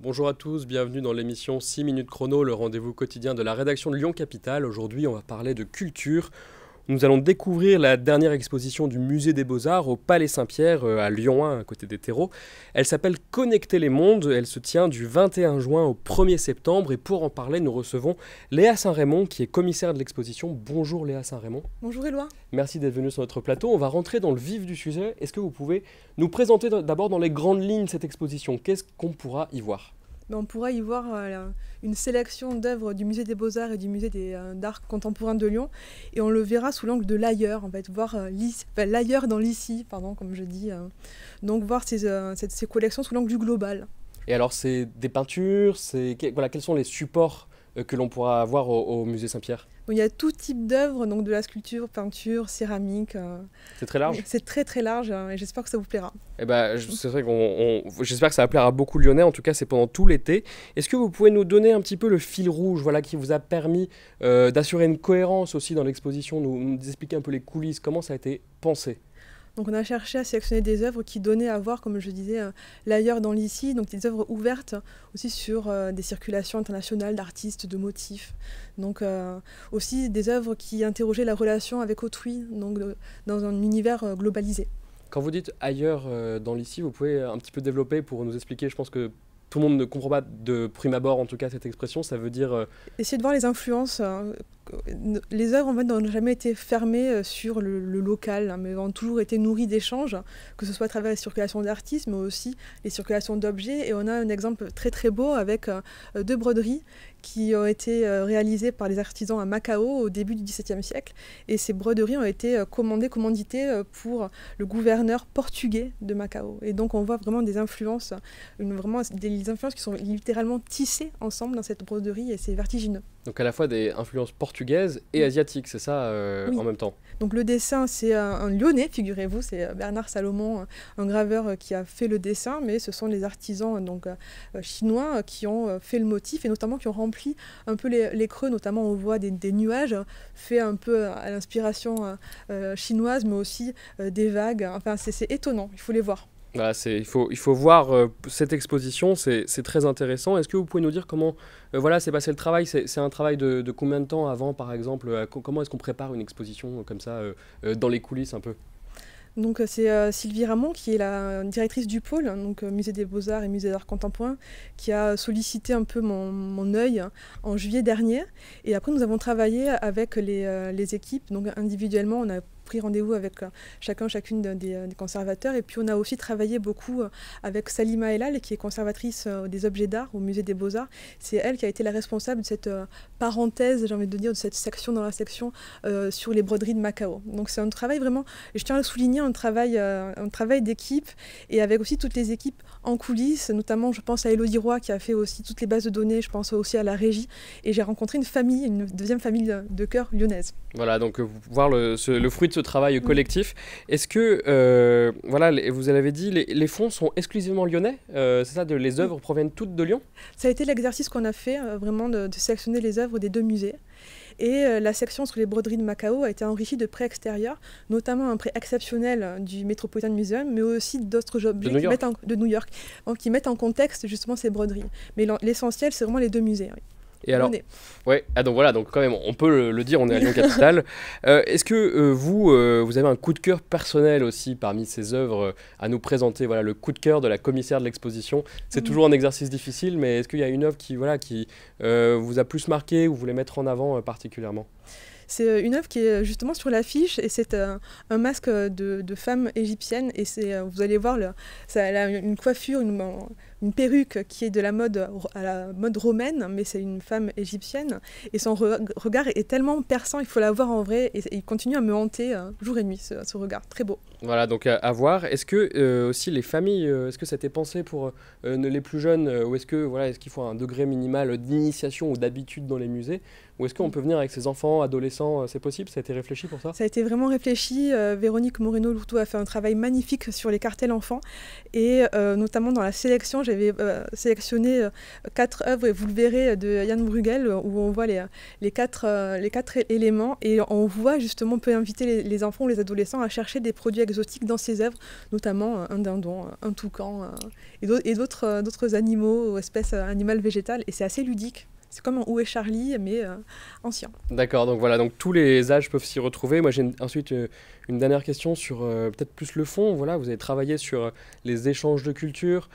Bonjour à tous, bienvenue dans l'émission 6 minutes chrono, le rendez-vous quotidien de la rédaction de Lyon Capitale. Aujourd'hui, on va parler de culture. Nous allons découvrir la dernière exposition du Musée des Beaux-Arts au Palais Saint-Pierre à Lyon 1, à côté des terreaux. Elle s'appelle Connecter les mondes. Elle se tient du 21 juin au 1er septembre. Et pour en parler, nous recevons Léa Saint-Raymond, qui est commissaire de l'exposition. Bonjour Léa Saint-Raymond. Bonjour Éloi. Merci d'être venue sur notre plateau. On va rentrer dans le vif du sujet. Est-ce que vous pouvez nous présenter d'abord dans les grandes lignes cette exposition? Qu'est-ce qu'on pourra y voir? On pourra y voir une sélection d'œuvres du Musée des Beaux-Arts et du Musée d'Art contemporain de Lyon. Et on le verra sous l'angle de l'ailleurs. On va voir l'ailleurs dans l'ici, comme je dis. Donc voir ces collections sous l'angle du global. Et alors, c'est des peintures, voilà, quels sont les supports que l'on pourra avoir au Musée Saint-Pierre? Il y a tout type d'œuvres, donc de la sculpture, peinture, céramique. C'est très large? C'est très très large et j'espère que ça vous plaira. Eh ben, c'est vrai j'espère que ça va plaire à beaucoup de Lyonnais, en tout cas c'est pendant tout l'été. Est-ce que vous pouvez nous donner un petit peu le fil rouge, voilà, qui vous a permis d'assurer une cohérence aussi dans l'exposition, nous expliquer un peu les coulisses, comment ça a été pensé? Donc on a cherché à sélectionner des œuvres qui donnaient à voir, comme je disais, l'ailleurs dans l'ici, donc des œuvres ouvertes aussi sur des circulations internationales d'artistes, de motifs. Donc aussi des œuvres qui interrogeaient la relation avec autrui, donc dans un univers globalisé. Quand vous dites ailleurs dans l'ici, vous pouvez un petit peu développer pour nous expliquer, je pense que tout le monde ne comprend pas de prime abord en tout cas cette expression, ça veut dire... Essayer de voir les influences. Les œuvres en fait, n'ont jamais été fermées sur le local, mais ont toujours été nourries d'échanges, que ce soit à travers les circulations d'artistes, mais aussi les circulations d'objets. Et on a un exemple très très beau avec deux broderies qui ont été réalisées par les artisans à Macao au début du XVIIe siècle. Et ces broderies ont été commanditées pour le gouverneur portugais de Macao. Et donc on voit vraiment des influences, des influences qui sont littéralement tissées ensemble dans cette broderie et c'est vertigineux. Donc à la fois des influences portugaises et asiatiques, c'est ça oui. En même temps? Donc le dessin, c'est un Lyonnais, figurez-vous, c'est Bernard Salomon, un graveur qui a fait le dessin, mais ce sont les artisans chinois qui ont fait le motif et notamment qui ont rempli un peu les creux, notamment on voit des nuages faits un peu à l'inspiration chinoise, mais aussi des vagues. Enfin, c'est étonnant, il faut les voir. Voilà, il faut voir cette exposition, c'est très intéressant. Est-ce que vous pouvez nous dire comment voilà, s'est passé le travail? C'est un travail de combien de temps avant, par exemple? Comment est-ce qu'on prépare une exposition comme ça, dans les coulisses un peu? Donc c'est Sylvie Ramon qui est la directrice du pôle, donc Musée des Beaux-Arts et Musée d'Art Contemporain, qui a sollicité un peu mon œil en juillet dernier. Et après nous avons travaillé avec les équipes, donc individuellement on a pris rendez-vous avec chacune des conservateurs et puis on a aussi travaillé beaucoup avec Salima Elal qui est conservatrice des objets d'art au Musée des Beaux-Arts. C'est elle qui a été la responsable de cette parenthèse, j'ai envie de dire, de cette section dans la section sur les broderies de Macao. Donc c'est un travail vraiment, et je tiens à le souligner, un travail d'équipe et avec aussi toutes les équipes en coulisses, notamment je pense à Élodie Roy qui a fait aussi toutes les bases de données, je pense aussi à la régie et j'ai rencontré une deuxième famille de cœur lyonnaise. Voilà, donc voir le fruit de ce travail collectif. Est-ce que, voilà, vous l'avez dit, les fonds sont exclusivement lyonnais? C'est ça, les œuvres proviennent toutes de Lyon? Ça a été l'exercice qu'on a fait, vraiment de sélectionner les œuvres des deux musées. Et la section sur les broderies de Macao a été enrichie de prêts extérieurs, notamment un prêt exceptionnel du Metropolitan Museum, mais aussi d'autres objets de New York, qui mettent en contexte justement ces broderies. Mais l'essentiel, c'est vraiment les deux musées. Oui. Et alors, ouais, donc voilà, donc quand même, on peut le dire, on est à Lyon Capitale. Est-ce que vous avez un coup de cœur personnel aussi parmi ces œuvres à nous présenter? Voilà, le coup de cœur de la commissaire de l'exposition. C'est toujours un exercice difficile, mais est-ce qu'il y a une œuvre qui vous a plus marqué ou vous voulez mettre en avant particulièrement? C'est une œuvre qui est justement sur l'affiche et c'est un masque de femme égyptienne et vous allez voir, elle a une coiffure, une perruque qui est de la mode à la mode romaine, mais c'est une femme égyptienne et son regard est tellement perçant, il faut la voir en vrai et il continue à me hanter jour et nuit, ce regard, très beau. Voilà, donc à voir. Est-ce que aussi les familles, est-ce que ça a été pensé pour les plus jeunes ou est-ce qu'il faut un degré minimal d'initiation ou d'habitude dans les musées? Ou est-ce qu'on peut venir avec ses enfants, adolescents? C'est possible? Ça a été réfléchi pour ça? Ça a été vraiment réfléchi. Véronique Moreno-Lourtou a fait un travail magnifique sur les cartels enfants. Et notamment dans la sélection, j'avais sélectionné 4 œuvres, et vous le verrez, de Yann Bruegel, où on voit les quatre éléments, et on voit justement, on peut inviter les enfants ou les adolescents à chercher des produits exotiques dans ces œuvres, notamment un dindon, un toucan, et d'autres animaux ou espèces animales végétales, et c'est assez ludique. C'est comme un Où est Charlie, mais ancien. D'accord, donc voilà, donc tous les âges peuvent s'y retrouver. Moi, j'ai ensuite une dernière question sur peut-être plus le fond. Voilà, vous avez travaillé sur les échanges de culture,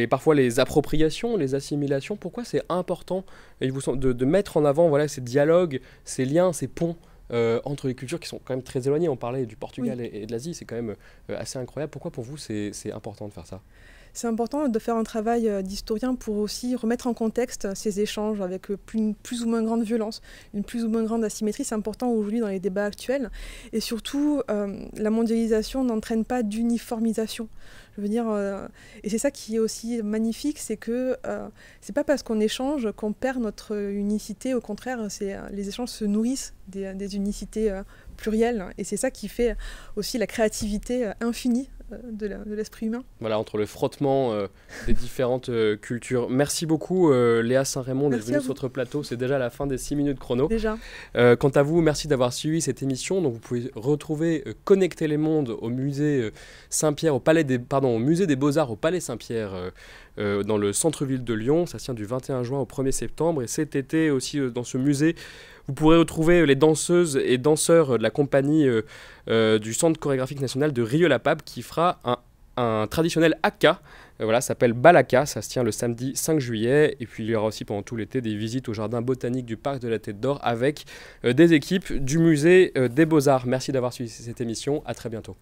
parfois les appropriations, les assimilations. Pourquoi c'est important de mettre en avant voilà, ces dialogues, ces liens, ces ponts entre les cultures qui sont quand même très éloignées? On parlait du Portugal et de l'Asie, c'est quand même assez incroyable. Pourquoi pour vous c'est important de faire ça? C'est important de faire un travail d'historien pour aussi remettre en contexte ces échanges avec une plus ou moins grande violence, une plus ou moins grande asymétrie. C'est important aujourd'hui dans les débats actuels. Et surtout, la mondialisation n'entraîne pas d'uniformisation. Je veux dire, et c'est ça qui est aussi magnifique, c'est que c'est pas parce qu'on échange qu'on perd notre unicité. Au contraire, les échanges se nourrissent des unicités plurielles. Et c'est ça qui fait aussi la créativité infinie de l'esprit humain. Voilà, entre le frottement des différentes cultures. Merci beaucoup Léa Saint-Raymond d'être venue sur notre plateau. C'est déjà la fin des 6 minutes chrono. Déjà. Quant à vous, merci d'avoir suivi cette émission. Donc vous pouvez retrouver Connecter les mondes au musée Saint-Pierre, au musée des Beaux-Arts au Palais Saint-Pierre dans le centre-ville de Lyon. Ça se tient du 21 juin au 1er septembre. Et cet été aussi dans ce musée, vous pourrez retrouver les danseuses et danseurs de la compagnie du Centre chorégraphique national de Rieux-la-Pape qui fera un traditionnel haka. Voilà, ça s'appelle Balaka, ça se tient le samedi 5 juillet. Et puis il y aura aussi pendant tout l'été des visites au jardin botanique du parc de la Tête d'Or avec des équipes du musée des Beaux-Arts. Merci d'avoir suivi cette émission, à très bientôt.